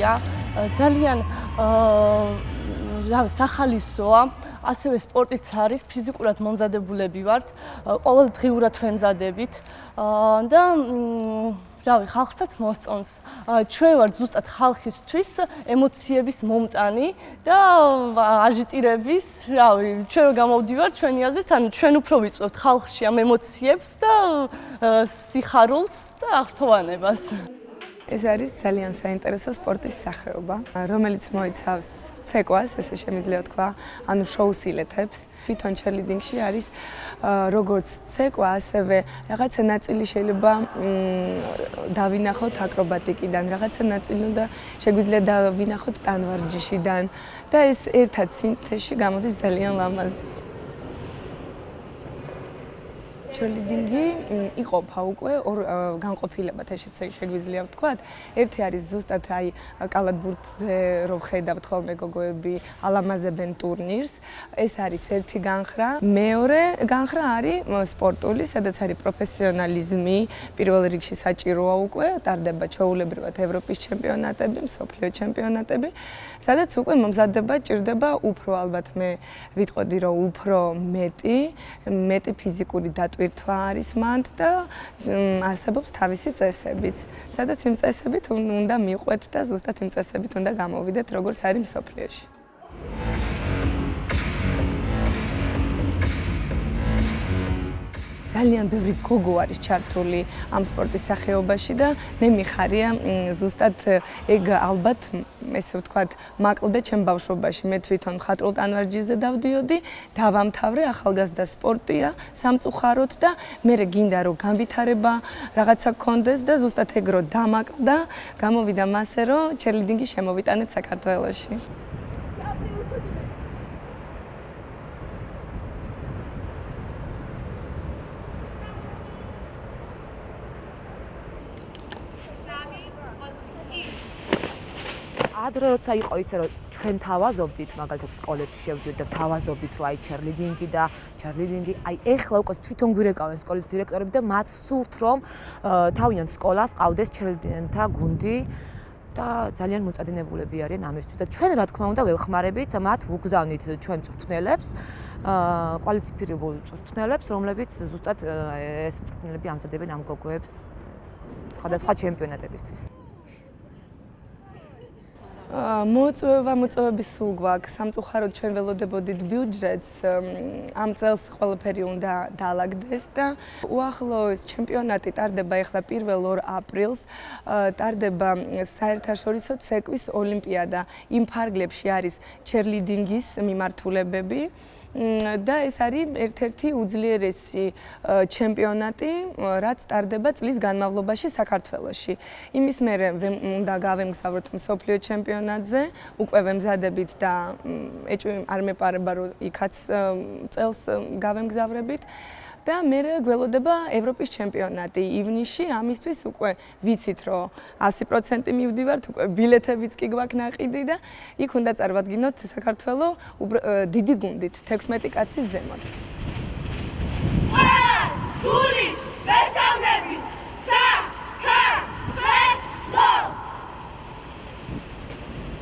სპორტია, ძალიან სახალისოა, ასევე სპორტიც არის, ფიზიკურად მომზადებულები ვართ, ყოველდღიურად ვემზადებით და ხალხსაც მოსწონს. ჩვენ ვართ ზუსტად ხალხისთვის ემოციების მომტანი და აჟიტირების, ჩვენ რო გამოვდივართ ჩვენი აზრით, ანუ ჩვენ უფრო ვიწვევთ ხალხში ამ ემოციებს და სიხარულს და აღფრთოვანებას. ეს არის ძალიან საინტერესო სპორტის სახეობა, რომელიც მოიცავს ცეკვას, ესე შემიძლია ვთქვა, ანუ შოუსილეთებს. თვითონ ჩერლიდინგში არის როგორც ცეკვა, ასევე რაღაცა ნაწილი შეიძლება დავინახოთ აკრობატიკიდან, რაღაცა ნაწილი უნდა შეგვიძლია დავინახოთ ტანვარჯიშიდან და ეს ერთად სინთეზში გამოდის ძალიან ლამაზი. ჩერლიდინგი იყოფა უკვე ორ განყოფილებად, ესეც შეგვიძლია ვთქვათ. ერთი არის ზუსტად კალათბურთზე რო ვხედავთ ხოლმე გოგოები ალამაზებენ ტურნირს. ეს არის ერთი განხრა. მეორე განხრა არის სპორტული, სადაც არის პროფესიონალიზმი, პირველ რიგში საჭიროა უკვე, ტარდება ჩვეულებრივად ევროპის ჩემპიონატები, მსოფლიო ჩემპიონატები, სადაც უკვე მომზადება ჭირდება უფრო ალბათ მე ვიტყოდი რომ უფრო მეტი ფიზიკური დატვირთვა არის მანდ და არსებობს თავისი წესებიც, სადაც იმ წესებით უნდა მიყვეთ და ზუსტად იმ წესებით უნდა გამოვიდეთ, როგორც არის მსოფლიოში. ძალიან ბევრი გოგო არის ჩართული ამ სპორტის სახეობაში და მე მიხარია ზუსტად ეგ ალბათ ესე ვთქვათ მაკლდა ჩემ ბავშვობაში მე თვითონ მხატვრულ ტანვარჯიშზე დავდიოდი დავამთავრე ახალგაზრდა სპორტია სამწუხაროდ და მე გინდა რომ განვითარება რაღაცა გქონდეს და ზუსტად ეგ რო დამაკლდა გამოვიდა მასე რომ ჩერლიდინგი შემოვიტანეთ საქართველოში. ადრე როცა იყო ისე რომ ჩვენ თავაზობდით მაგალითად სკოლებში შევდიოდით და თავაზობდით რომ აი ჩერლიდინგი და ჩერლიდინგი აი ეხლა უკვე თვითონ გვირეკავენ სკოლის დირექტორები და მათ სურთ რომ თავიანთ სკოლას ყავდეს ჩერლიდინგთა გუნდი და ძალიან მოწადინებულები არიან ამისთვის და ჩვენ რა თქმა უნდა ველხმარებით მათ ვუგზავნით ჩვენ წვრთნელებს კვალიფიცირებულ წვრთნელებს რომლებიც ზუსტად ეს წვრთნელები ამზადებენ ამ გოგოებს სხვადასხვა ჩემპიონატებისთვის. მოწვევების სულ გვაქვს. სამწუხაროდ ჩვენ ველოდებოდით ბიუჯეტს, ამ წელს ყველაფერი უნდა დაალაგდეს და უახლოეს ჩემპიონატი ტარდება ახლა 1 აპრილს, ტარდება საერთაშორისო ცეკვის ოლიმპიადა. იმ ფარგლებში არის ჩერლიდინგის მიმართულებები. და ეს არის ერთ-ერთი უძლიერესი ჩემპიონატი, რაც ტარდება წლის განმავლობაში საქართველოში. იმის მერე უნდა გავემგზავროთ მსოფლიო ჩემპიონატზე, უკვე ვემზადებით და ეჭვი არ მეპარება რომ იქაც წელს გავემგზავრებით. და მე გველოდება ევროპის ჩემპიონატი ივნისში, ამისთვის უკვე ვიცით რომ 100% მივდივართ, უკვე ბილეთებიც კი გვაქვს ნაყიდი და იქ უნდა წარვადგინოთ საქართველოს დიდი გუნდით 16 კაცის ზემოთ.